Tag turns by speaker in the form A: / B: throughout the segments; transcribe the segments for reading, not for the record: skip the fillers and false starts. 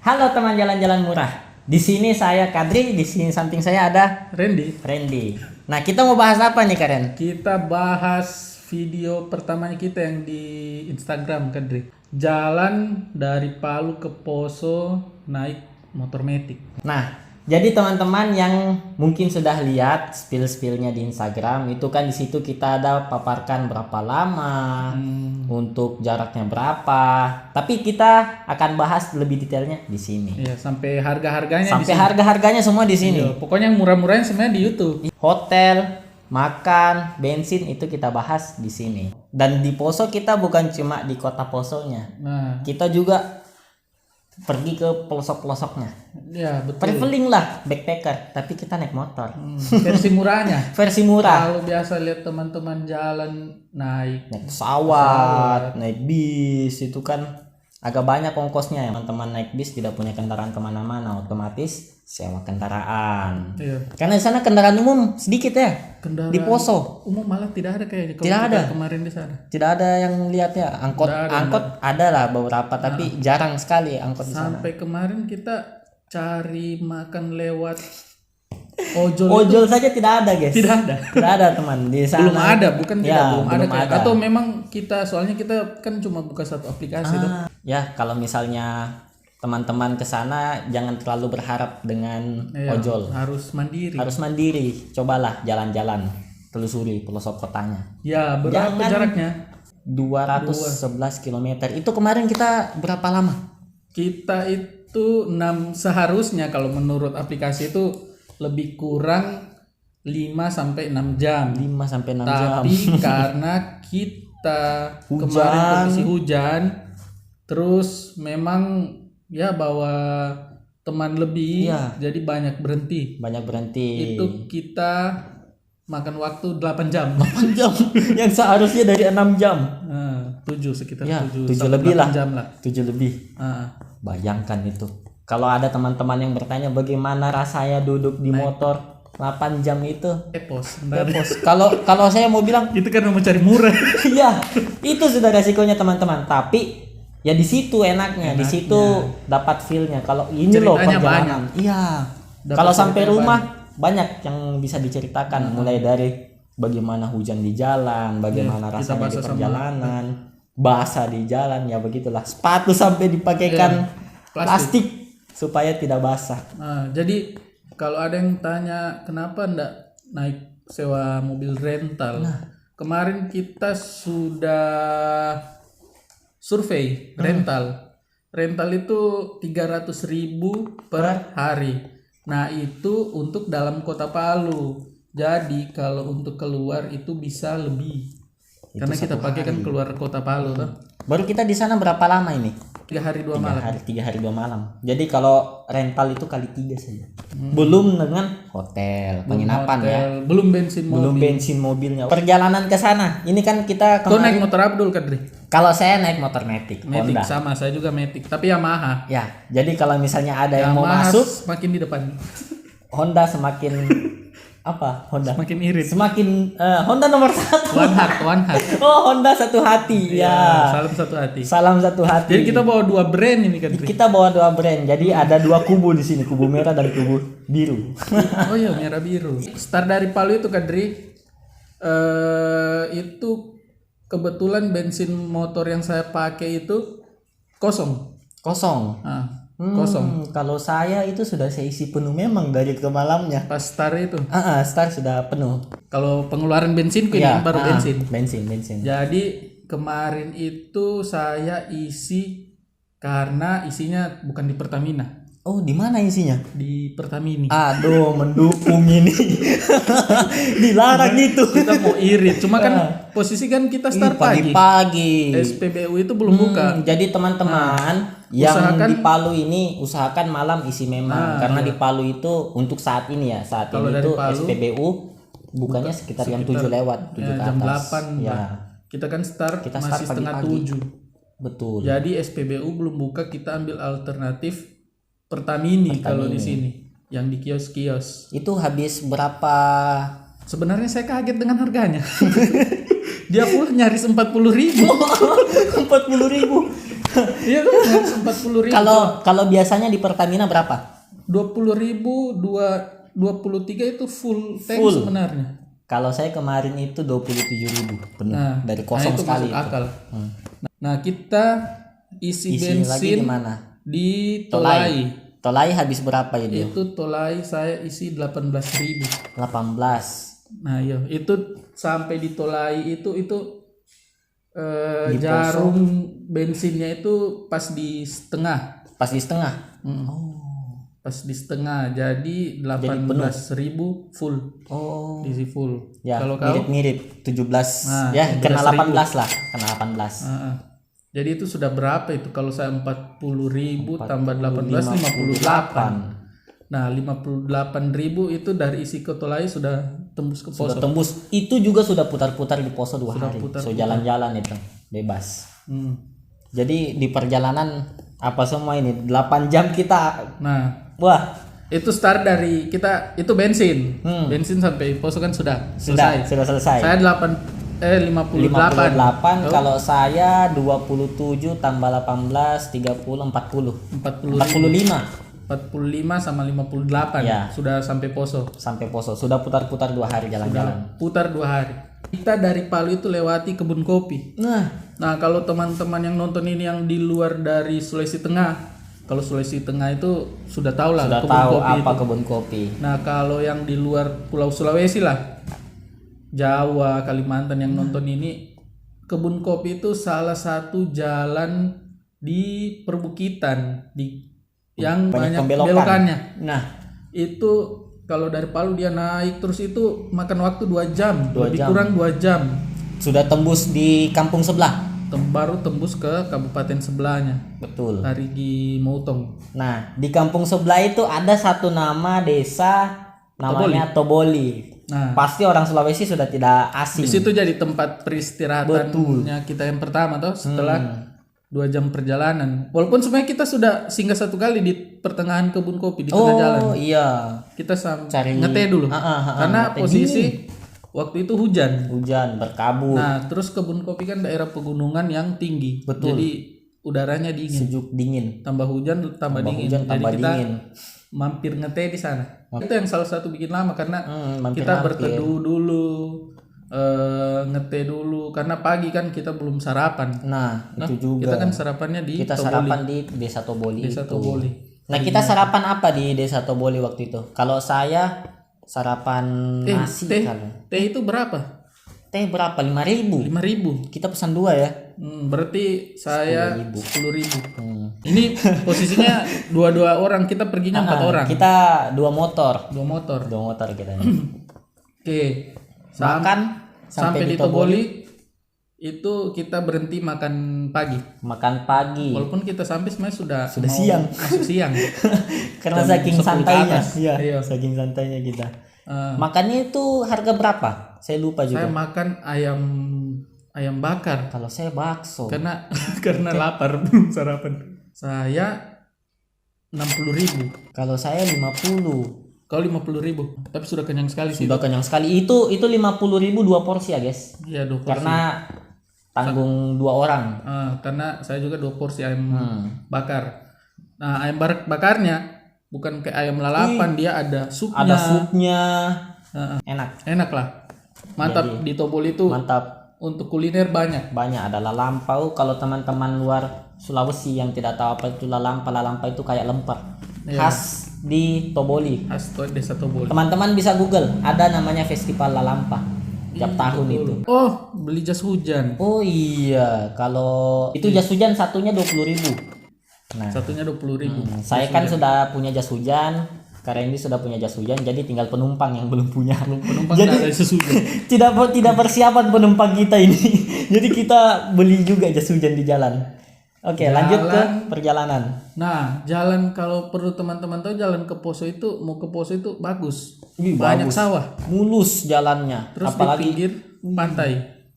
A: Halo teman jalan-jalan murah. Di sini saya Kadri, di sini samping saya ada
B: Randy.
A: Nah, kita mau bahas apa nih, Karen?
B: Kita bahas video pertamanya kita yang di Instagram, Kadri. Jalan dari Palu ke Poso naik motor metik.
A: Nah, jadi teman-teman yang mungkin sudah lihat spill-spillnya di Instagram, itu kan di situ kita ada paparkan berapa lama, untuk jaraknya berapa. Tapi kita akan bahas lebih detailnya di sini.
B: Iya, sampai harga-harganya
A: Sampai
B: di sini.
A: harga-harganya semua di sini.
B: Iya, pokoknya yang murah-murahnya sebenarnya di YouTube.
A: Hotel, makan, bensin itu kita bahas di sini. Dan di Poso kita bukan cuma di kota Posonya.
B: Nah,
A: Kita juga pergi ke pelosok-pelosoknya.
B: ya betul.
A: Traveling lah, backpacker, tapi kita naik motor.
B: Versi murahnya.
A: Versi murah.
B: Kalau biasa lihat teman-teman jalan naik
A: Naik pesawat, naik bis, itu kan agak banyak ongkosnya ya. Teman-teman naik bis tidak punya kendaraan kemana-mana, otomatis sewa kendaraan.
B: iya,
A: Karena di sana kendaraan umum sedikit ya.
B: kendaraan
A: Di Poso
B: umum malah tidak ada kayaknya. Kalau
A: Tidak
B: kita
A: ada.
B: kemarin di sana.
A: tidak ada yang lihat ya. Angkot,
B: Tidak ada,
A: angkot ada lah beberapa, tapi jarang sekali angkot di sana.
B: Sampai kemarin kita cari makan lewat ojol.
A: Ojol saja tidak ada, guys.
B: Tidak ada.
A: Tidak ada, teman. Di sana
B: Belum ada, bukan
A: Ya,
B: tidak belum ada,
A: belum
B: kayak.
A: ada.
B: Atau memang kita soalnya kita kan cuma buka satu aplikasi tuh.
A: Ya, kalau misalnya teman-teman ke sana jangan terlalu berharap dengan
B: Iya,
A: ojol.
B: harus mandiri.
A: Harus mandiri. Cobalah jalan-jalan, telusuri pelosok kotanya.
B: Ya, berapa
A: Jangan-
B: jaraknya?
A: 211 km. Itu kemarin kita berapa lama?
B: Kita itu 6 seharusnya kalau menurut aplikasi itu lebih kurang 5 sampai 6 jam.
A: 5 sampai 6 jam.
B: Tapi karena kita
A: Hujan.
B: kemarin kondisi hujan, terus memang ya bawa teman lebih,
A: Iya.
B: jadi banyak berhenti.
A: Banyak berhenti.
B: Itu kita makan waktu 8 jam.
A: 8 jam yang seharusnya dari 6 jam.
B: 7 sekitar
A: Ya,
B: 7
A: 7
B: sampai
A: lebih
B: 8
A: lah.
B: jam lah.
A: 7 lebih.
B: Ah,
A: Bayangkan itu. Kalau ada teman-teman yang bertanya bagaimana rasanya duduk di motor 8 jam itu.
B: epos.
A: Repos. Kalau saya mau bilang,
B: Itu kan mau cari murah.
A: iya, itu sudah resikonya teman-teman. Tapi ya di situ enaknya, di situ dapat feel-nya. Kalau ini loh
B: Ceritanya
A: perjalanan. Iya.
B: Dapat
A: Kalau sampai
B: ceritanya
A: rumah banyak yang bisa diceritakan, mulai dari bagaimana hujan di jalan, bagaimana
B: Iya, kita
A: rasanya di
B: basah sama-
A: perjalanan, basah di jalan, ya begitulah. Sepatu sampai dipakaikan plastik supaya tidak basah.
B: Nah, jadi kalau ada yang tanya kenapa ndak naik sewa mobil rental, kemarin kita sudah survei rental itu 300.000 per hari. Nah itu untuk dalam kota Palu. Jadi kalau untuk keluar itu bisa lebih, karena kita pakai kan keluar kota Palu tuh.
A: Baru kita di sana berapa lama ini?
B: 3 hari 2 malam.
A: 3 hari 2 malam. Jadi kalau rental itu kali 3 saja. Belum dengan hotel, penginapan ya.
B: Hotel, belum bensin mobil.
A: Belum bensin mobilnya. Perjalanan ke sana. Ini kan kita
B: Tuh naik
A: kemarin,
B: motor Abdul Kadri.
A: kalau saya naik motor Matic,
B: Matic
A: Honda.
B: sama, saya juga Matic, tapi Yamaha.
A: Ya, jadi kalau misalnya ada yang mau
B: Yamaha
A: masuk,
B: makin di depan,
A: Honda semakin apa? Honda
B: makin irit.
A: semakin Honda nomor 1.
B: One heart.
A: Oh, Honda satu hati. Ya.
B: Salam satu hati.
A: Salam satu hati.
B: Jadi kita bawa 2 brand ini Kadri.
A: Kita bawa 2 brand. Jadi ada 2 kubu di sini, kubu merah dan kubu biru.
B: Oh iya, merah biru. Start dari Palu itu Kadri, itu kebetulan bensin motor yang saya pakai itu kosong.
A: Kosong.
B: Kosong.
A: Kalau saya itu sudah saya isi penuh memang dari ke malamnya.
B: Pas start itu.
A: Start sudah penuh.
B: Kalau pengeluaran bensinku ini
A: Ya,
B: baru bensin.
A: Bensin.
B: Jadi kemarin itu saya isi karena isinya bukan di Pertamina,
A: Oh, di mana isinya?
B: di Pertamini.
A: Aduh, mendukung ini. Dilarang itu.
B: Kita mau irit, cuma kan posisi kan kita start pagi.
A: Pagi-pagi.
B: SPBU itu belum buka.
A: Jadi teman-teman yang
B: usahakan-
A: di Palu ini usahakan malam isi memang, karena di Palu itu untuk saat ini ya,
B: Kalau
A: ini
B: dari
A: itu
B: Palu,
A: SPBU bukannya sekitar jam 7 lewat, 7 ke
B: jam
A: atas.
B: 8.
A: Ya,
B: Kita kan start
A: Kita
B: masih
A: start
B: setengah
A: pagi-pagi.
B: 7.
A: betul.
B: Jadi SPBU belum buka, kita ambil alternatif Pertamini kalau di sini, yang di kios-kios.
A: Itu habis berapa?
B: Sebenarnya saya kaget dengan harganya. Dia pula nyaris 40.000.
A: 40.000.
B: Iya tuh 40.000.
A: Kalau biasanya di Pertamina berapa?
B: 20.000 23 itu full tank
A: Full.
B: sebenarnya.
A: Kalau saya kemarin itu 27.000 penuh dari
B: Nah
A: kosong
B: itu
A: sekali
B: masuk
A: itu.
B: akal. Nah kita isi
A: Isinya lagi
B: bensin
A: di mana?
B: di Tolai.
A: Tolai habis berapa itu?
B: Itu Tolai saya isi 18.000.
A: 18.
B: Nah iya itu sampai di Tolai itu
A: Di
B: jarum bensinnya itu pas di setengah.
A: Pas di setengah.
B: Pas di setengah jadi 18.000 full.
A: Oh.
B: Diisi full.
A: Ya,
B: Kalau kau
A: mirip-mirip 17.
B: Nah,
A: Ya, kena
B: 17.000.
A: 18 lah, kena 18.
B: Jadi itu sudah berapa itu kalau saya 40.000 tambah 18 58. Nah 58.000 itu dari isi ke Tolai sudah tembus ke
A: Sudah
B: Poso.
A: tembus. Itu juga sudah putar-putar di Poso 2 hari. So jalan-jalan itu bebas. Jadi di perjalanan apa semua ini 8 jam kita.
B: Nah
A: Wah,
B: itu start dari kita itu bensin. Bensin sampai Poso kan sudah selesai.
A: sudah selesai.
B: Saya 58.
A: 58 kalau saya 27 tambah 18 30 40. 45
B: 45 sama 58
A: Ya.
B: sudah sampai Poso.
A: sampai Poso. Sudah putar-putar 2 hari jalan-jalan.
B: Putar 2 hari. Kita dari Palu itu lewati kebun kopi. Nah, kalau teman-teman yang nonton ini yang di luar dari Sulawesi Tengah, kalau Sulawesi Tengah itu sudah tahu lah
A: Sudah
B: kebun
A: tahu
B: kopi
A: apa
B: itu.
A: kebun kopi.
B: Nah, kalau yang di luar Pulau Sulawesi lah, Jawa, Kalimantan yang nonton ini, kebun kopi itu salah satu jalan di perbukitan yang banyak belokannya.
A: Nah,
B: Itu kalau dari Palu dia naik terus itu makan waktu 2 jam, lebih
A: jam.
B: kurang 2 jam.
A: sudah tembus di kampung sebelah.
B: Baru tembus ke kabupaten sebelahnya,
A: Betul.
B: Parigi Motong.
A: Nah, di kampung sebelah itu ada satu nama desa namanya Toboli.
B: Nah,
A: Pasti orang Sulawesi sudah tidak
B: di
A: asing.
B: situ jadi tempat peristirahatannya kita yang pertama toh setelah 2 jam perjalanan. Walaupun sebenarnya kita sudah singgah 1 kali di pertengahan kebun kopi di tengah jalan.
A: Oh iya,
B: Kita
A: Cari-
B: ngeteh dulu. Karena
A: ngeteh
B: posisi waktu itu hujan.
A: hujan berkabut,
B: Nah, terus kebun kopi kan daerah pegunungan yang tinggi.
A: Betul.
B: Jadi udaranya dingin.
A: sejuk dingin.
B: Tambah hujan tambah dingin.
A: Hujan
B: Jadi
A: tambah
B: kita
A: dingin.
B: mampir ngeteh di sana. Itu yang salah satu bikin lama karena
A: Mampir-mampir.
B: kita berteduh dulu, ngeteh dulu karena pagi kan kita belum sarapan.
A: Nah, itu juga.
B: Kita kan sarapannya di
A: Kita
B: Toboli.
A: sarapan di Desa Toboli.
B: Desa
A: itu.
B: Toboli.
A: Nah, kita sarapan apa di Desa Toboli waktu itu? Kalau saya sarapan nasi
B: Teh,
A: kalau.
B: teh itu berapa?
A: Teh berapa? 5.000.
B: 5.000.
A: Kita pesan 2 ya.
B: Berarti saya 10.000.
A: Hmm.
B: Ini posisinya 2 orang, kita perginya 4 orang.
A: Kita 2 motor.
B: 2 motor.
A: 2 motor kita.
B: Oke.
A: Makan
B: Sampai di Toboli itu kita berhenti makan pagi.
A: Makan pagi.
B: Walaupun kita sampai sebenarnya sudah mau
A: siang.
B: masuk siang.
A: Karena
B: Jam
A: saking
B: 10 ke
A: santainya.
B: atas. Iya.
A: Saking santainya kita.
B: Eh,
A: Makannya itu harga berapa? Saya lupa
B: saya
A: juga.
B: makan ayam bakar
A: Kalau saya bakso.
B: karena karena lapar belum sarapan. Saya 60.000.
A: Kalau saya 50.
B: Kau 50.000. Tapi sudah kenyang sekali sih.
A: Sudah kenyang sekali. Itu 50.000 2 porsi ya, guys.
B: Iya 2 porsi.
A: Karena tanggung 2 orang.
B: Karena saya juga 2 porsi ayam bakar. Nah ayam bakarnya bukan kayak ayam lalapan, dia ada supnya.
A: Ada supnya. Enak.
B: Enak lah. Mantap. Di Toboli itu
A: Mantap.
B: untuk kuliner banyak.
A: Banyak ada lalampau. Kalau teman-teman luar Sulawesi yang tidak tahu apa itu lalampa itu kayak lemper. Khas di Toboli.
B: Khas Desa Toboli.
A: Teman-teman bisa Google, ada namanya Festival Lalampa. Tiap tahun itu.
B: Oh, beli jas hujan.
A: Oh iya, kalau itu jas hujan satunya 20.000. Nah,
B: Satunya 20.000.
A: saya kan sudah punya jas hujan, karena ini sudah punya jas hujan, jadi tinggal penumpang yang belum punya.
B: Penumpang
A: Jadi
B: nggak ada jas hujan.
A: tidak persiapan penumpang kita ini. Jadi kita beli juga jas hujan di jalan. Oke, lanjut ke perjalanan.
B: Nah, jalan kalau perlu teman-teman tahu jalan ke Poso itu mau ke Poso itu bagus.
A: Wih,
B: Banyak
A: bagus.
B: sawah.
A: Mulus jalannya.
B: Terus
A: Apalagi
B: di pinggir pantai.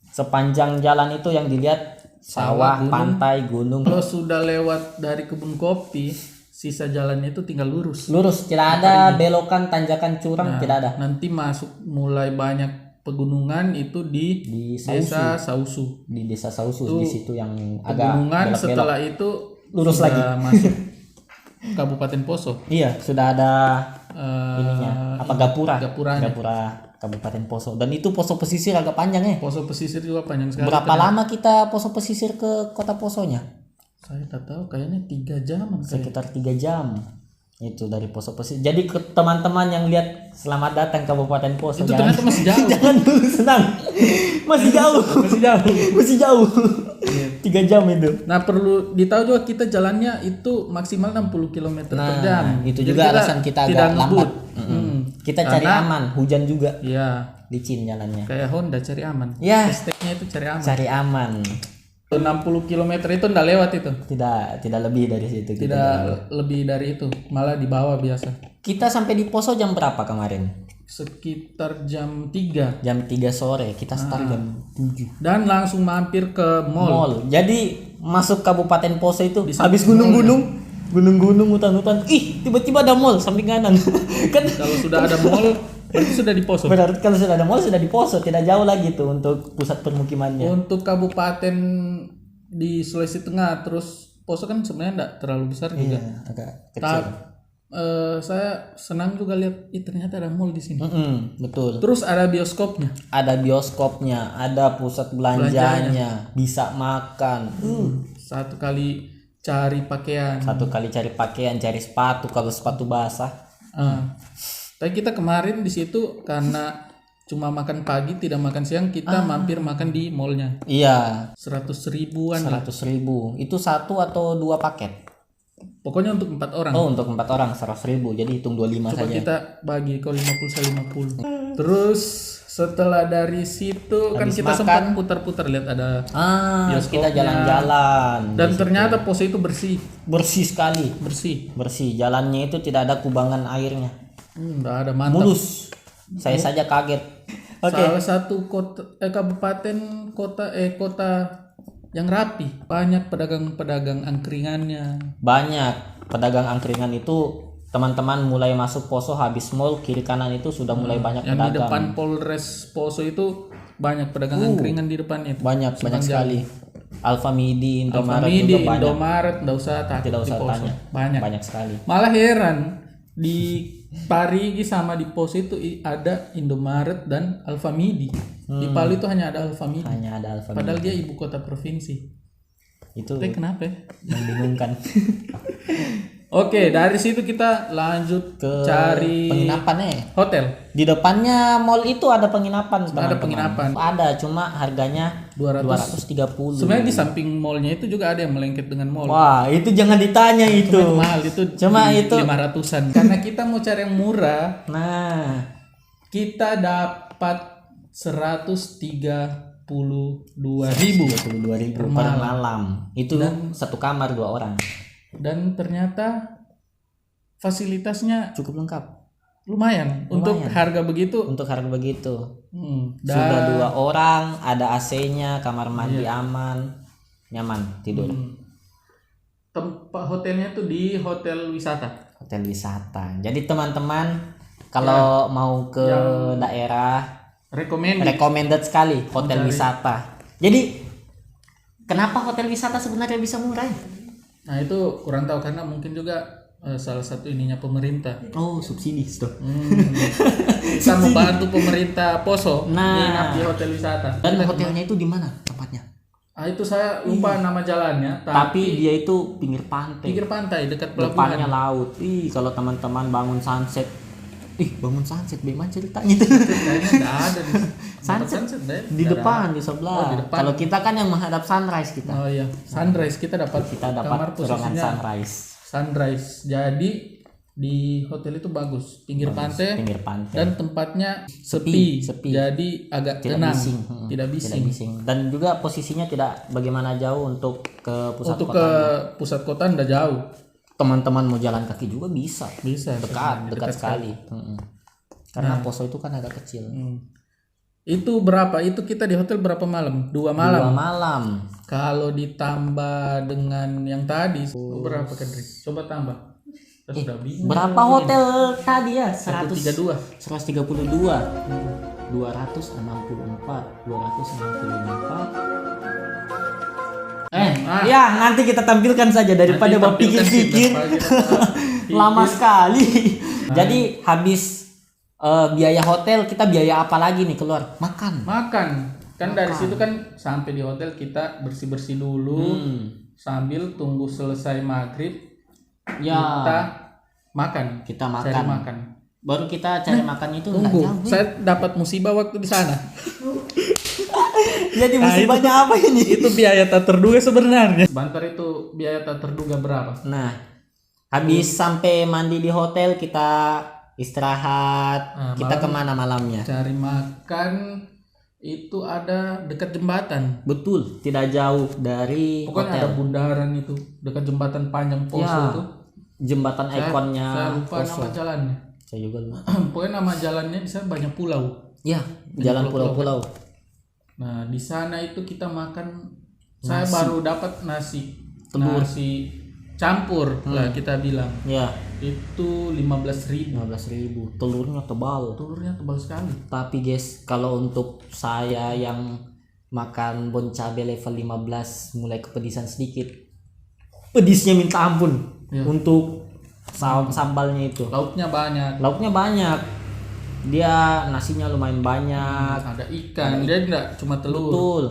A: sepanjang jalan itu yang dilihat sawah,
B: gunung.
A: pantai, gunung.
B: Kalau sudah lewat dari kebun kopi, sisa jalannya itu tinggal lurus.
A: Lurus, tidak ada belokan, tanjakan, curang, tidak ada.
B: Nanti masuk mulai banyak pegunungan itu di Desa Sausu.
A: Di Desa Sausu di situ yang agak
B: Pegunungan,
A: belok-belok.
B: setelah itu
A: Lurus
B: sudah masuk Kabupaten Poso.
A: Iya, sudah ada ininya apa
B: Gapuranya.
A: Gapura Kabupaten Poso. Dan itu Poso pesisir agak panjang ya.
B: Poso pesisir juga panjang sekali.
A: Berapa lama kita Poso pesisir ke kota Posonya?
B: Saya tak tahu, kayaknya 3 jaman
A: Sekitar 3 jam. Itu dari Poso pesisir. Jadi ke teman-teman yang lihat selamat datang Kabupaten Poso.
B: Itu ternyata masih jauh.
A: Jangan dulu senang. Masih jauh. Masih jauh. 3 jam itu.
B: Nah, perlu ditahu juga kita jalannya itu maksimal 60 km per jam.
A: Itu
B: Jadi
A: juga alasan kita
B: tidak
A: agak lambat.
B: ngebut.
A: Kita cari aman, hujan juga.
B: Iya,
A: Licin jalannya.
B: kayak Honda cari aman.
A: Ya.
B: Hashtagnya itu cari aman.
A: Cari aman.
B: 60 km itu ndak lewat itu.
A: Tidak lebih dari situ.
B: Tidak lebih dari itu, malah di bawah biasa.
A: Kita sampai di Poso jam berapa kemarin?
B: Sekitar jam 3
A: Jam 3 sore. Kita start jam 7.
B: dan langsung mampir ke mall.
A: Jadi masuk Kabupaten Poso itu habis gunung-gunung, hutan-hutan. Ih, tiba-tiba ada mall samping kanan. Kan
B: Kalau sudah ada mall berarti sudah di Poso.
A: berarti kalau sudah ada mall sudah di Poso, tidak jauh lagi tuh untuk pusat permukimannya.
B: Untuk kabupaten di Sulawesi Tengah, terus Poso kan sebenarnya enggak terlalu besar juga.
A: Iya, agak kecil.
B: Saya senang juga lihat ternyata ada mall di sini.
A: Betul.
B: Terus ada bioskopnya.
A: Ada bioskopnya, ada pusat belanjanya, bisa makan.
B: Satu kali cari pakaian.
A: Satu kali cari pakaian, cari sepatu kalau sepatu basah.
B: Tapi kita kemarin di situ karena cuma makan pagi tidak makan siang, kita mampir makan di mallnya.
A: Iya,
B: 100 ribuan.
A: 100.000. Itu 1 atau 2 paket?
B: Pokoknya untuk 4 orang.
A: Oh, untuk 4 orang 100.000. Jadi hitung 25
B: Coba
A: saja.
B: kita bagi kalau 50 saya 50. Terus setelah dari situ kan kita sempat putar-putar lihat ada
A: Kita jalan-jalan.
B: dan ternyata Poso itu bersih.
A: Bersih sekali.
B: Bersih.
A: Jalannya itu tidak ada kubangan airnya.
B: Enggak ada, mantap.
A: Mulus. Saya saja kaget.
B: Salah satu kabupaten kota yang rapi, banyak pedagang-pedagang angkringannya.
A: Banyak pedagang angkringan itu, teman-teman mulai masuk Poso habis mall kiri kanan itu sudah mulai banyak
B: Yang
A: pedagang.
B: di depan Polres Poso itu banyak pedagang angkringan di depannya.
A: Banyak sekali. Alfamidi, Indomaret juga banyak.
B: Indomaret, enggak usah
A: Tidak usah
B: di Poso.
A: tanya.
B: Banyak.
A: Banyak sekali.
B: Malah heran di Parigi sama di Poso itu ada Indomaret dan Alfamidi. Di Palu itu hanya ada Alfamidi.
A: Hanya ada Alfamidi.
B: Padahal dia ibu kota provinsi.
A: Itu
B: Tapi kenapa ya?
A: membingungkan.
B: Oke, dari situ kita lanjut
A: Ke
B: cari
A: penginapannya.
B: hotel.
A: Di depannya mall itu ada penginapan.
B: Ada
A: teman-teman.
B: penginapan.
A: Ada, cuma harganya 230.
B: Sebenarnya di samping mallnya itu juga ada yang melengket dengan mall.
A: Wah, itu jangan ditanya itu.
B: Mahal itu.
A: Cuma itu
B: 500-an. Karena kita mau cari yang murah,
A: nah,
B: kita dapat 132.000
A: 22.000 per malam. Itu satu kamar 2 orang.
B: dan ternyata fasilitasnya
A: Cukup lengkap.
B: lumayan. Untuk harga begitu.
A: Untuk harga begitu.
B: Dan
A: Sudah 2 orang, ada AC-nya, kamar mandi aman, nyaman tidur.
B: tempat hotelnya tuh di hotel wisata.
A: Hotel wisata. Jadi teman-teman kalau mau ke daerah recommended sekali hotel wisata. Jadi kenapa hotel wisata sebenarnya bisa murah ya?
B: Nah itu kurang tahu karena mungkin juga salah satu ininya pemerintah.
A: Oh, subsidi tuh.
B: Kita membantu pemerintah Poso
A: Nah.
B: nginap di hotel wisata.
A: Dan hotelnya itu di mana tempatnya?
B: Itu saya lupa nama jalannya,
A: Tapi dia itu pinggir pantai.
B: pinggir pantai dekat pelabuhan.
A: Depannya laut. Kalau teman-teman bangun sunset. Bagaimana ceritanya itu?
B: Kayaknya nggak ada di
A: Sunset
B: deh.
A: di depan, di sebelah.
B: di depan.
A: Kalau kita kan yang menghadap sunrise kita.
B: Oh iya, sunrise kita dapat kamar
A: Ruangan
B: posisinya
A: sunrise.
B: Jadi di hotel itu bagus, pinggir pantai
A: Pinggir pantai.
B: dan tempatnya sepi. Jadi agak tenang, tidak bising.
A: Dan juga posisinya tidak bagaimana jauh untuk ke pusat
B: Untuk
A: kota.
B: ke pusat kota ndak jauh.
A: Teman-teman mau jalan kaki juga bisa.
B: Bisa.
A: Dekat sekali. Karena Poso itu kan agak kecil.
B: Itu berapa? Itu kita di hotel berapa malam? 2 malam.
A: 2 malam.
B: Kalau ditambah dengan yang tadi berapa Kendri? Coba tambah. Kita sudah bingung.
A: Berapa hotel tadi ya?
B: 132.
A: 132. 264. Ya nanti kita tampilkan saja daripada
B: Nanti
A: bapak
B: tampilkan
A: pikir-pikir
B: kita.
A: lama sekali. Jadi habis biaya hotel, kita biaya apa lagi nih keluar? Makan.
B: Kan dari situ kan sampai di hotel kita bersih-bersih dulu sambil tunggu selesai maghrib
A: Ya.
B: kita
A: Kita
B: cari
A: makan.
B: makan.
A: Baru kita cari makan itu nggak
B: Tunggu,
A: jauh.
B: saya dapat musibah waktu di sana.
A: Jadi musibahnya apa ini?
B: Itu biaya tak terduga sebenarnya. Bantar itu biaya tak terduga berapa?
A: Nah, habis sampai mandi di hotel kita istirahat. Kita kemana malamnya?
B: Cari makan itu ada dekat jembatan.
A: Betul, tidak jauh dari
B: Pokoknya
A: hotel.
B: ada bundaran itu dekat jembatan panjang Poso
A: Ya,
B: itu.
A: jembatan ikonnya
B: Saya lupa
A: Poso.
B: nama jalannya.
A: Saya juga lupa.
B: Pokoknya nama jalannya di sana banyak pulau.
A: Ya, jalan pulau-pulau.
B: Nah, di sana itu kita makan. Saya baru dapat nasi campur lah kita bilang.
A: Ya,
B: Itu 15.000.
A: 15.000. Telurnya tebal.
B: Telurnya tebal sekali.
A: Tapi guys, kalau untuk saya yang makan bon cabe level 15 mulai kepedisan sedikit, pedisnya minta ampun. Untuk sambalnya itu.
B: Lauknya banyak.
A: Dia nasinya lumayan banyak.
B: Ada ikan. Dia enggak cuma telur.
A: Betul.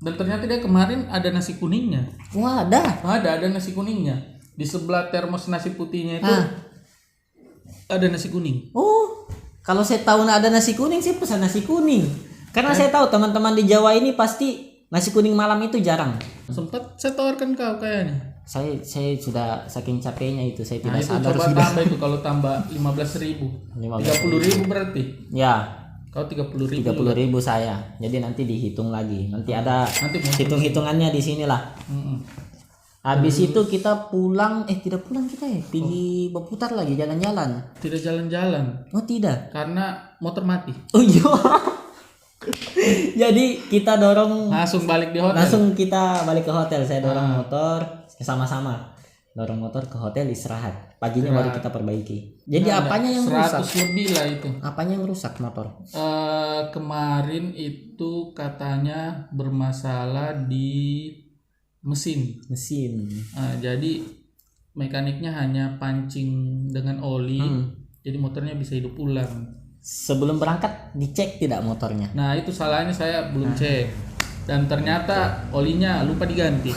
B: Dan ternyata dia kemarin ada nasi kuningnya.
A: Wah, ada.
B: Ada nasi kuningnya. Di sebelah termos nasi putihnya itu ada nasi kuning.
A: Oh, kalau saya tahu ada nasi kuning sih pesan nasi kuning. Karena saya tahu teman-teman di Jawa ini pasti nasi kuning malam itu jarang.
B: Sempat saya tawarkan kau kayaknya.
A: Saya sudah saking capeknya itu saya tidak
B: Itu
A: sadar
B: coba
A: sudah.
B: tambah itu kalau tambah 15.000. 30.000 berarti.
A: Ya,
B: Kau 30.000.
A: 30.000 saya. Jadi nanti dihitung lagi. Nanti ada hitung-hitungannya di sinilah. Habis itu kita pulang, tidak pulang kita ya. Pergi berputar lagi jalan-jalan.
B: Tidak jalan-jalan
A: Oh, tidak.
B: karena motor mati.
A: Oh iya. Jadi kita dorong
B: Langsung balik di hotel.
A: langsung kita balik ke hotel. Saya dorong motor sama-sama. Dorong motor ke hotel istirahat. Paginya baru kita perbaiki. Jadi apanya yang
B: 100
A: rusak?
B: lebih lah itu.
A: Apanya yang rusak motor?
B: Kemarin itu katanya bermasalah di mesin. Jadi mekaniknya hanya pancing dengan oli. Jadi motornya bisa hidup ulang.
A: Sebelum berangkat dicek tidak motornya?
B: Nah, itu salahnya saya belum cek. Dan ternyata olinya lupa diganti.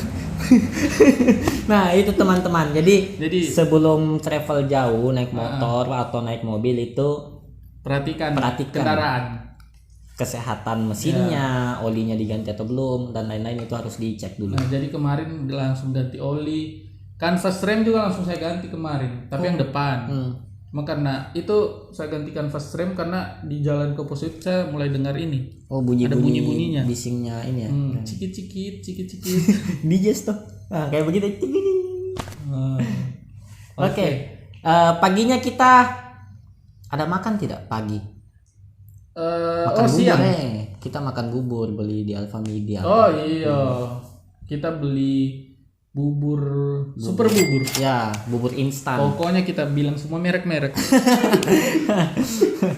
A: Nah, itu teman-teman. Jadi
B: sebelum
A: travel jauh naik motor atau naik mobil itu
B: perhatikan kendaraan.
A: Kesehatan mesinnya, olinya diganti atau belum, dan lain-lain itu harus dicek dulu.
B: Nah, jadi kemarin langsung ganti oli. Canvas rem juga langsung saya ganti kemarin, tapi yang depan. Cuma karena itu saya ganti canvas rem karena di jalan ke pos itu saya mulai dengar ini.
A: Oh,
B: ada bunyi-bunyinya.
A: Bisingnya ini ya.
B: Cikit-cikit.
A: Dijes tuh. Nah, kayak begitu. Oke. Paginya kita ada makan tidak pagi? Makan bubur,
B: siang.
A: Kita makan bubur beli di Alfamidi.
B: Oh iya. Kita beli bubur, super bubur.
A: Ya, bubur instan.
B: Pokoknya kita bilang semua merek-merek.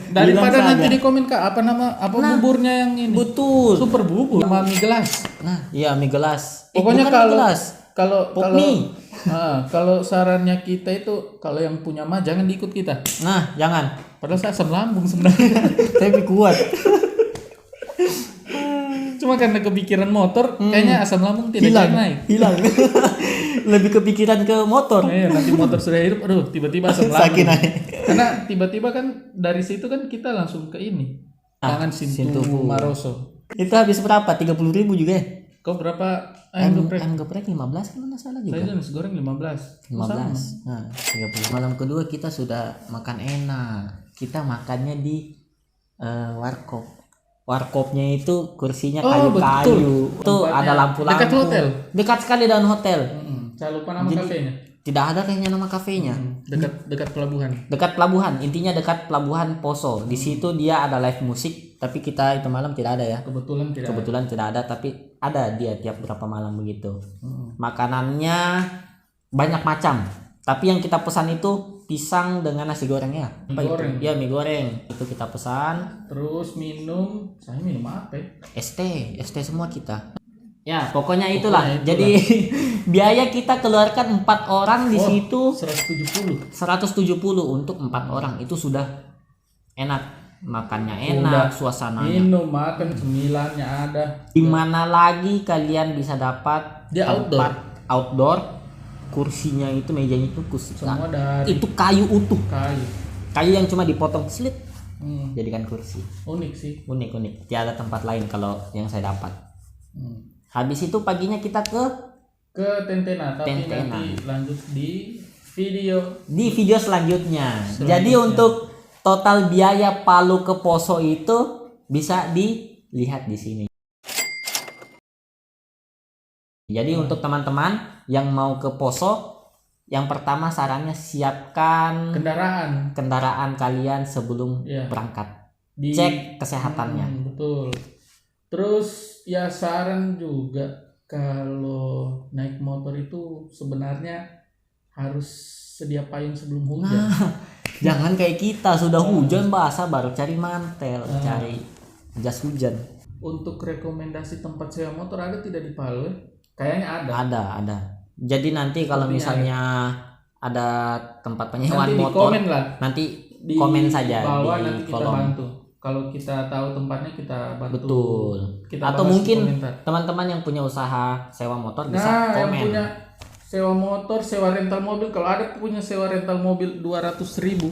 B: Daripada nanti di komen Kak, apa buburnya yang ini?
A: Betul.
B: Super bubur sama mie gelas.
A: Nah, iya mie gelas.
B: Pokoknya kalau sarannya kita itu kalau yang punya mah jangan diikut kita.
A: Nah, jangan.
B: Padahal saya asam lambung sebenarnya.
A: Tapi kuat.
B: Cuma karena kepikiran motor, kayaknya asam lambung tidak naik.
A: Hilang. Lebih kepikiran ke motor.
B: Nanti motor sudah hidup, aduh tiba-tiba asam lambung.
A: Sakit naik.
B: Karena tiba-tiba kan dari situ kan kita langsung ke ini. Tangan Sintu Maroso.
A: Itu habis berapa? 30.000 juga ya?
B: Kau berapa?
A: Ayam geprek 15 kalau nggak salah juga.
B: Saya nasi goreng 15.
A: 15. Nah, 30. Malam kedua kita sudah makan enak. Kita makannya di warkop. Warkopnya itu kursinya kayu-kayu. Itu ada lampu-lampu.
B: Dekat hotel.
A: Dekat sekali dengan hotel.
B: Saya lupa nama kafenya.
A: Tidak ada kayaknya nama kafenya.
B: Dekat pelabuhan.
A: Dekat pelabuhan. Intinya dekat pelabuhan Poso. Di situ dia ada live musik, tapi kita itu malam tidak ada ya. Kebetulan tidak ada, tapi ada dia tiap berapa malam begitu. Makanannya banyak macam. Tapi yang kita pesan itu pisang dengan nasi goreng ya. Apa
B: Mie
A: itu?
B: goreng.
A: Ya mie goreng. Itu kita pesan.
B: Terus minum, saya minum apa ya?
A: ST semua kita. Ya pokoknya itulah.
B: Pokoknya itulah.
A: Jadi biaya kita keluarkan 4 orang di situ
B: 170.
A: 170 untuk 4 orang itu sudah enak. Makannya enak, suasananya.
B: Minum, makan, cemilannya ada.
A: Di mana lagi kalian bisa dapat
B: Dia
A: tempat outdoor, kursinya itu, mejanya itu kursi.
B: Semua dari
A: Itu kayu utuh.
B: kayu.
A: Yang cuma dipotong slit
B: Hmm,
A: jadikan kursi.
B: unik sih.
A: Unik. Tiada tempat lain kalau yang saya dapat.
B: Hmm.
A: Habis itu paginya kita ke
B: Tentena, tapi
A: Tentena.
B: nanti lanjut di video
A: selanjutnya.
B: Selanjutnya.
A: Jadi untuk total biaya Palu ke Poso itu bisa dilihat di sini. Jadi untuk teman-teman yang mau ke Poso, yang pertama sarannya siapkan kendaraan kalian sebelum
B: Iya.
A: berangkat.
B: di
A: Cek kesehatannya.
B: betul. Terus ya saran juga kalau naik motor itu sebenarnya harus sedia payung sebelum hujan.
A: Jangan kayak kita sudah hujan basah baru cari mantel, cari jas hujan.
B: Untuk rekomendasi tempat sewa motor ada tidak di Palu? Kayaknya ada.
A: Ada. Jadi nanti kalau
B: Sepertinya
A: misalnya ada tempat penyewaan
B: Nanti di
A: motor,
B: komen lah.
A: nanti
B: Di
A: komen saja
B: bawah
A: di
B: nanti kita
A: kolom.
B: bantu. Kalau kita tahu tempatnya kita bantu.
A: Betul.
B: Kita
A: Atau
B: bahas di
A: mungkin
B: komentar.
A: teman-teman yang punya usaha sewa motor bisa
B: Nah, yang
A: komen.
B: punya sewa motor, sewa rental mobil, kalau ada punya sewa rental mobil 200.000.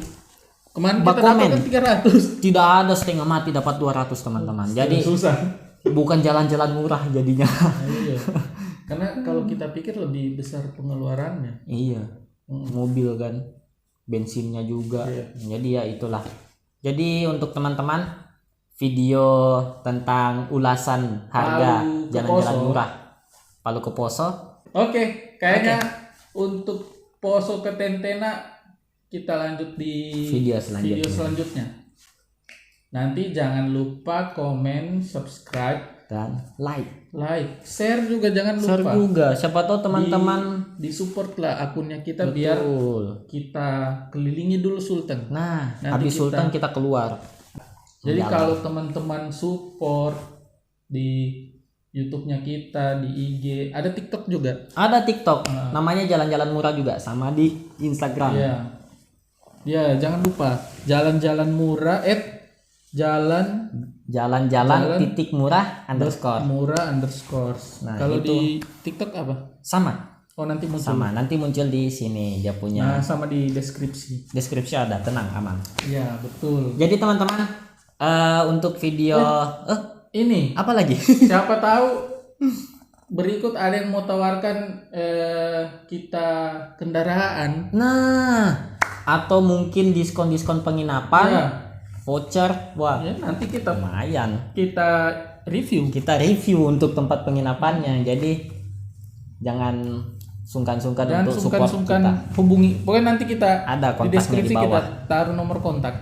B: Kemarin
A: Bak
B: kita dapat
A: komen.
B: kan 300.
A: Tidak ada setengah mati dapat 200 teman-teman. Jadi
B: susah.
A: bukan jalan-jalan murah jadinya.
B: Iya. Karena kalau kita pikir lebih besar pengeluarannya.
A: Iya. Mobil kan, bensinnya juga.
B: Iya.
A: Jadi ya itulah. Jadi untuk teman-teman, video tentang ulasan harga
B: Palu ke
A: jalan-jalan
B: Poso.
A: murah Palu ke Poso.
B: Oke, kayaknya untuk Poso ke Tentena kita lanjut di
A: Video selanjutnya.
B: selanjutnya. Nanti jangan lupa komen, subscribe,
A: Dan like,
B: share juga jangan
A: share
B: lupa.
A: juga. Siapa tahu teman-teman
B: Di support lah akunnya kita biar
A: betul.
B: kita kelilingi dulu Sultan.
A: Nah,
B: Nanti
A: habis
B: kita-
A: Sultan kita keluar.
B: Jadi
A: Jalan.
B: kalau teman-teman support di YouTube-nya kita, di IG, ada TikTok juga.
A: Ada TikTok, namanya jalan-jalan murah juga, sama di Instagram.
B: Iya. Ya, jangan lupa jalan-jalan murah
A: Jalan-jalan titik murah underscore.
B: murah underscore.
A: Nah,
B: Kalau
A: itu.
B: di TikTok apa?
A: Sama.
B: Oh, nanti muncul.
A: Sama, nanti muncul di sini dia punya
B: Nah, sama di deskripsi.
A: deskripsi ada, tenang aman.
B: Iya, betul.
A: Jadi teman-teman untuk video
B: Ini
A: apa lagi?
B: siapa tahu berikut ada yang mau tawarkan kita kendaraan.
A: Nah, atau mungkin diskon-diskon penginapan,
B: Ya,
A: voucher, wah
B: ya, nanti kita
A: lumayan.
B: review.
A: Kita review untuk tempat penginapannya. Jadi jangan sungkan-sungkan
B: Dan
A: untuk support
B: sungkan-sungkan
A: kita.
B: hubungi. Pokoknya nanti kita
A: Ada
B: di
A: kontaknya
B: deskripsi
A: di bawah.
B: kita taruh nomor kontak.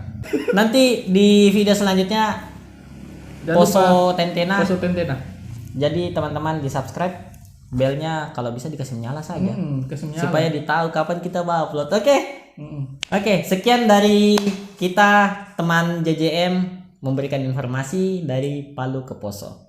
A: Nanti di video selanjutnya
B: Jangan
A: Poso
B: lupa
A: Tentena.
B: Poso Tentena.
A: Jadi teman-teman di subscribe, belnya kalau bisa dikasih nyala saja
B: Kasih nyala.
A: supaya ditahu kapan kita upload. Oke.
B: Mm-mm.
A: Oke, sekian dari kita teman JJM memberikan informasi dari Palu ke Poso.